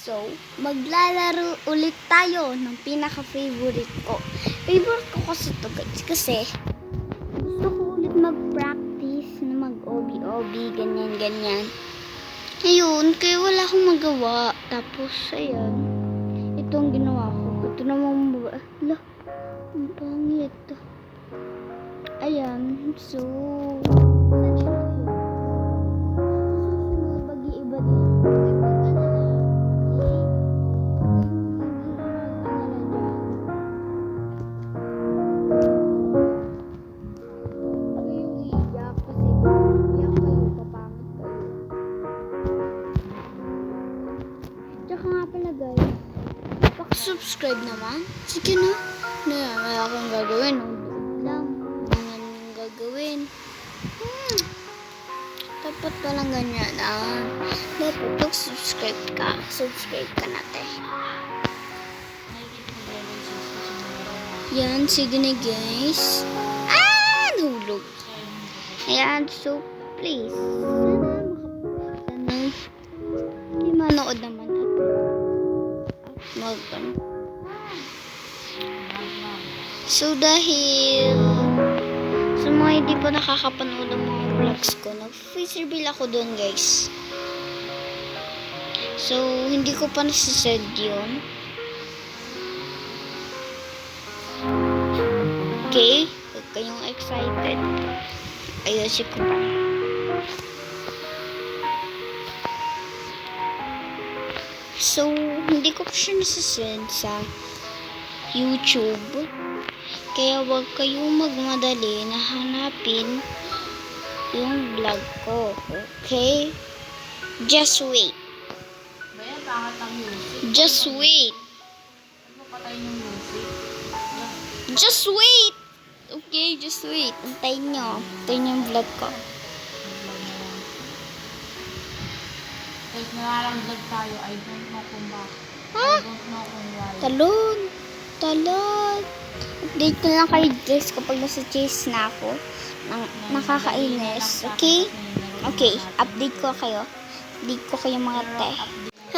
So, maglalaro ulit tayo ng pinaka-favorite ko. Favorite ko kasi ito guys. Kasi, gusto ko ulit mag-practice na mag-obi-obi, ganyan-ganyan. Ayun, kaya wala akong magawa. Tapos, ayan. Ito ang ginawa ko. Ito namang ala, ang pangit. Ayan, so, mag-iiba din. Tsaka nga pala guys, subscribe naman. Sige na. Wala akong gagawin. Lang. Ang gagawin. Dapat palang ganyan. Dapat pag subscribe ka. Subscribe ka natin. Yan. Sige na guys. Nahulog. Ayan. So, please. Sana hindi manood naman So, dahil sa mga hindi pa nakakapanood ng mga vlogs ko, nag-face reveal ako doon guys. So, hindi ko pa nasisend yun. Okay? Huwag kayong excited. Ayusin ko pa. So, hindi ko pa siya nasisend sa YouTube. Kaya wag kayong magmadali na hanapin yung vlog ko. Okay? Just wait. Just wait. Just wait. Okay, just wait. Antayin nyo. Antayin nyo yung vlog ko. Kahit nararamdag tayo, I don't know kung bakit. I don't know kung why. Talon. Update ko lang kayo guys kapag nasa chase na ako. Nakakainis. Okay? Okay, update ko kayo. Update ko kayo mga te.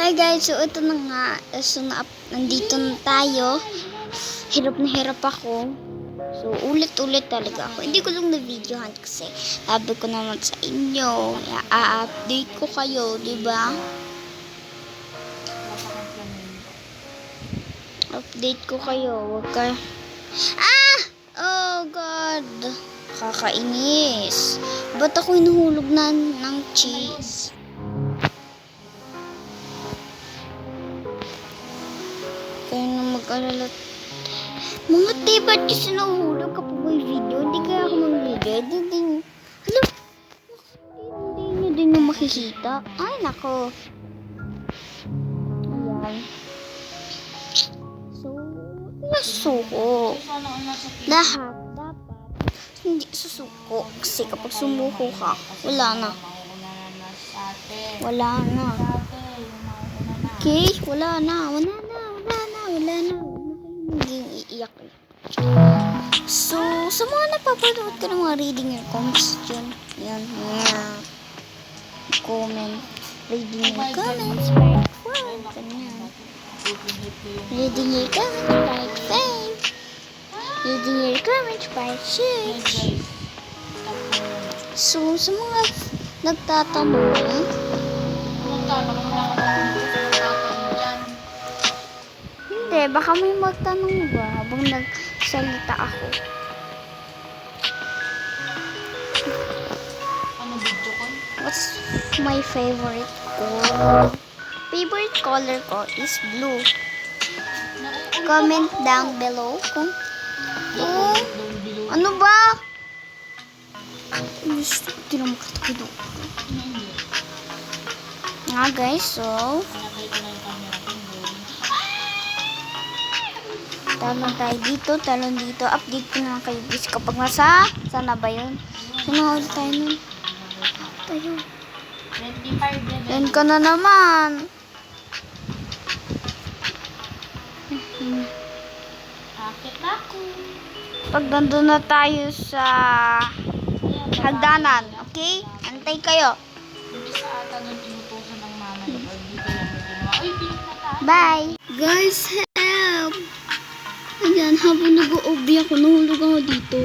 Hi guys, so ito na nga. So nandito na tayo. Hirap na hirap ako. So, ulit-ulit talaga ako. Hindi ko lang na-videohan kasi sabi ko naman sa inyo, i-update ko kayo, diba? Update ko kayo. Wag ka... Oh God! Kakainis. Ba't ako hinuhulog na ng cheese? Kaya na mag-alala. Mga te, ba't kasi nahuhulog kapag may video? Hindi kaya ako mag-video. Hindi nyo din yung makikita. Ay, nako. Ayan. So, nasuko. Lahat, dapat. Hindi susuko. Kasi kapag sumuko ka, wala na. Wala na. Okay? Wala na. Maging iiyak. So, sa mga napapanood ka ng mga reading your comments dyan. Yan. Comment. Reading your comments. Like 4. Ganyan. Reading your comments. Like 5. Reading your comments. Like 6. So, sa mga nagtatanong, baka may magtanong ba habang nagsalita ako. Ano video ko? What's my favorite color? Favorite color ko is blue. Comment down below kung ano ba? Hindi na makatakido. Nga guys, so talon tayo dito, talon dito. Update ko na kayo guys kapag nasa, sana ba yun? Sana ulit tayo nun. Tayo. 25 Yan ka na naman. Akit ako. Pag nandun na tayo sa hagdanan, okay? Antay kayo. Hindi sa ata nung inutusan ng mama niya. Pag di ko lang ginawa. Uy, pinik na Bye! Guys, help! Ayan, habang nag-o-obby ako, nahulog ako dito.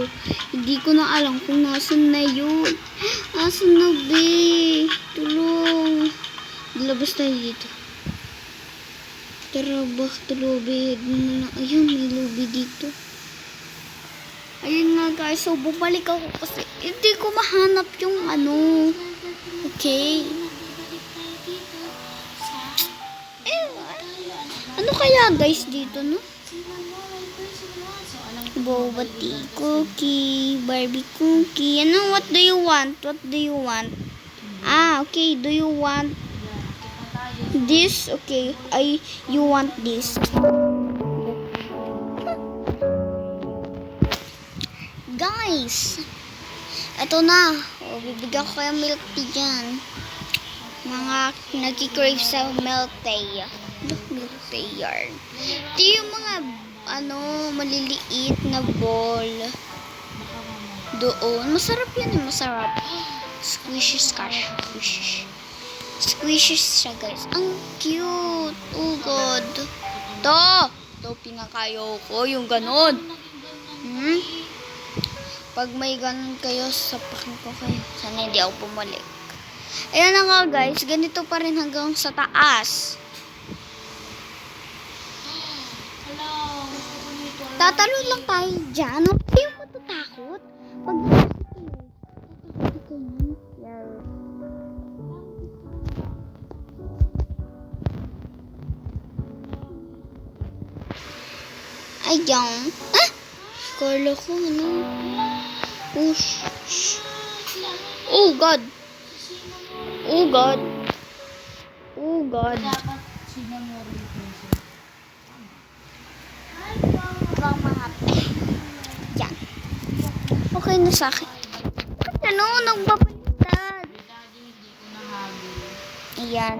Hindi ko na alam kung nasan na yun. Nasan na, be? Tulong. Labas tayo dito. Tara ba, tulubid. Ayun, may lubi dito. Ayun nga guys, so bumalik ako kasi hindi ko mahanap yung ano. Okay. Ano kaya guys dito, no? Boba tea cookie, Barbie cookie. Ano, what do you want? What do you want? Ah, okay. Do you want this? Okay. You want this. Guys, eto na. O, bibigyan ko kayo milk tea dyan. Mga nagkikrave sa milk tea. Milk tea yarn. Ito yung mga maliliit na bowl. Doon. Masarap yan eh. Masarap. Squishy squash. Squishy siya guys. Ang cute. Oh god. Ito pinakayo ko. Yung ganon. Pag may ganon kayo, sapakin ko kayo. Sana hindi ako pumalik. Ayan na nga guys. Ganito pa rin hanggang sa taas. Tatalo lang tayo dyan. Huwag kayong matatakot. Pag tatakot kayo. Ayan. Ah! Kala ko, ano? Oh, shh. Oh, God. Oh, God. Oh, God. Dapat sinamuri ko siya. Bang mga yan. Okay na sa akin. Bakit ano? Nagbabaliktad. Daddy, hindi ko nahabol. Ayan.